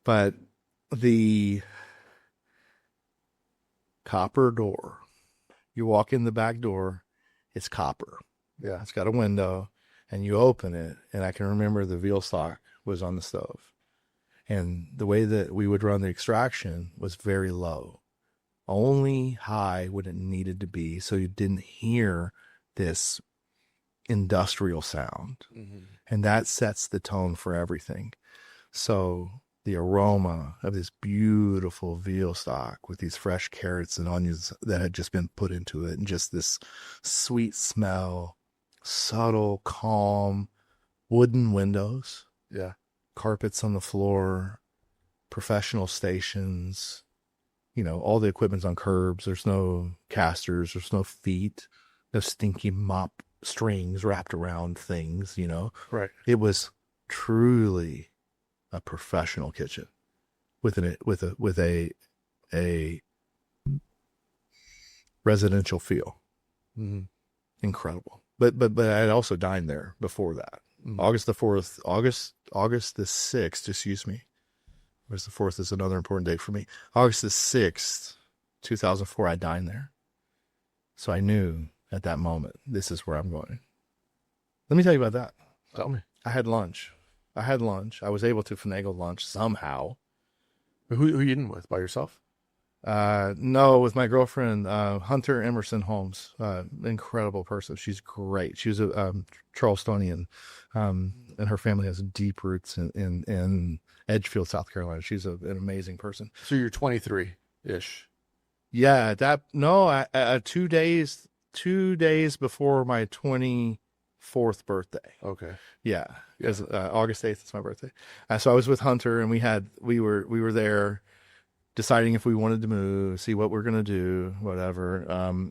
But the copper door, you walk in the back door, it's copper. Yeah. It's got a window, and you open it, and I can remember the veal stock was on the stove. And the way that we would run the extraction was very low, only high when it needed to be, so you didn't hear this industrial sound. Mm-hmm. And that sets the tone for everything. So the aroma of this beautiful veal stock with these fresh carrots and onions that had just been put into it, and just this sweet smell, subtle, calm, wooden windows, Yeah. carpets on the floor, professional stations, all the equipment's on curbs. There's no casters, there's no feet, no stinky mop strings wrapped around things, Right. It was truly a professional kitchen with a residential feel. Mm-hmm. Incredible. But I had also dined there before that. Mm-hmm. August the 6th, excuse me. August the 4th is another important date for me. August the 6th, 2004, I dined there. So I knew at that moment, this is where I'm going. Let me tell you about that. Tell me. I had lunch. I was able to finagle lunch somehow. Who you eating with? By yourself? No, with my girlfriend, Hunter Emerson Holmes. Incredible person. She's great. She was a Charlestonian, and her family has deep roots in Edgefield, South Carolina. She's an amazing person. So you're 23-ish. Yeah, 2 days before my 24th birthday. Okay. Yeah, because August 8th is my birthday. So I was with Hunter, and we were there deciding if we wanted to move, see what we're going to do, whatever.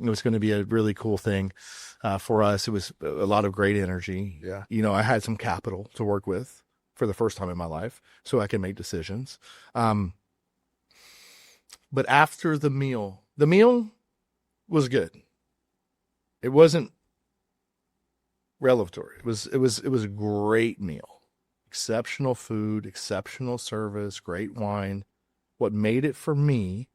It was going to be a really cool thing for us. It was a lot of great energy. Yeah. I had some capital to work with for the first time in my life, so I can make decisions. But after the meal was good. It wasn't revelatory. It was a great meal. Exceptional food, exceptional service, great wine. What made it for me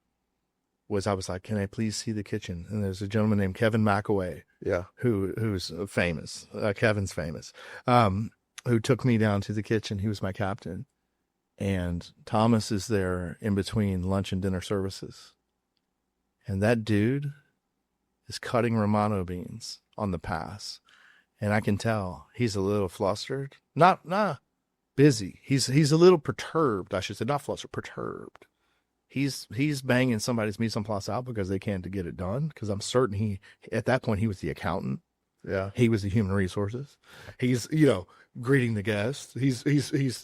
was I was like, can I please see the kitchen? And there's a gentleman named Kevin McAway. Yeah. Who's famous. Kevin's famous. Who took me down to the kitchen. He was my captain. And Thomas is there in between lunch and dinner services. And that dude is cutting Romano beans on the pass. And I can tell he's a little flustered. Not busy. He's a little perturbed, I should say. Not flustered, perturbed. He's banging somebody's mise en place out because they can't get it done. Because I'm certain at that point he was the accountant. Yeah. He was the human resources. He's greeting the guests. He's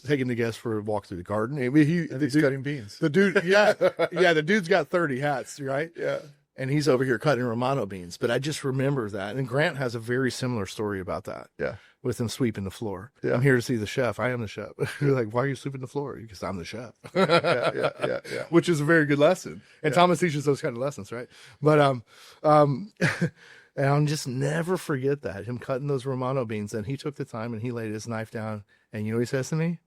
taking the guests for a walk through the garden. I mean, he's cutting beans. The dude, yeah, the dude's got 30 hats, right? Yeah. And he's over here cutting Romano beans. But I just remember that. And Grant has a very similar story about that. Yeah. With him sweeping the floor. Yeah. I'm here to see the chef. I am the chef. You're like, why are you sweeping the floor? Because I'm the chef. Yeah. Which is a very good lesson. And Thomas teaches those kind of lessons, right? But and I'll just never forget that. Him cutting those Romano beans. And he took the time and he laid his knife down. And you know what he says to me?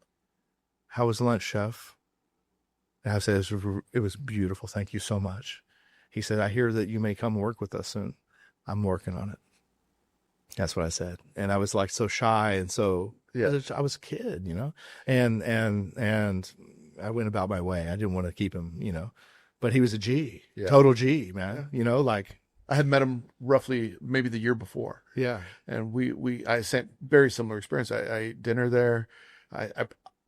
How was lunch, chef? And I said, it was beautiful. Thank you so much. He said, I hear that you may come work with us soon. I'm working on it. That's what I said. And I was like so shy and so, I was a kid, and I went about my way. I didn't want to keep him, but he was a G, total G, man, like. I had met him roughly maybe the year before. Yeah. And I sent very similar experience. I ate dinner there.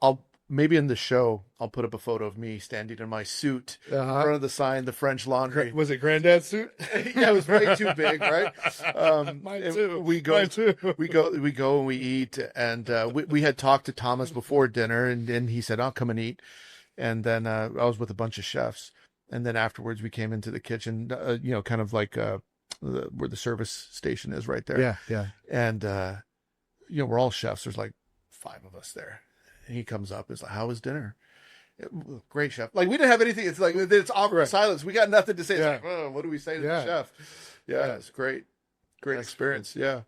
I'll maybe in the show, I'll put up a photo of me standing in my suit in front of the sign, the French Laundry. Was it Granddad's suit? Yeah, it was way too big, right? Mine too. We go and we eat. And we had talked to Thomas before dinner, and then he said, I'll come and eat. And then I was with a bunch of chefs. And then afterwards, we came into the kitchen, kind of like where the service station is right there. Yeah. And, we're all chefs. There's like 5 of us there. And he comes up. It's like, how was dinner? Great, chef. Like, we didn't have anything. It's like, it's awkward silence. We got nothing to say. It's like, what do we say to the chef? Yeah, it's great. Great experience. Yeah.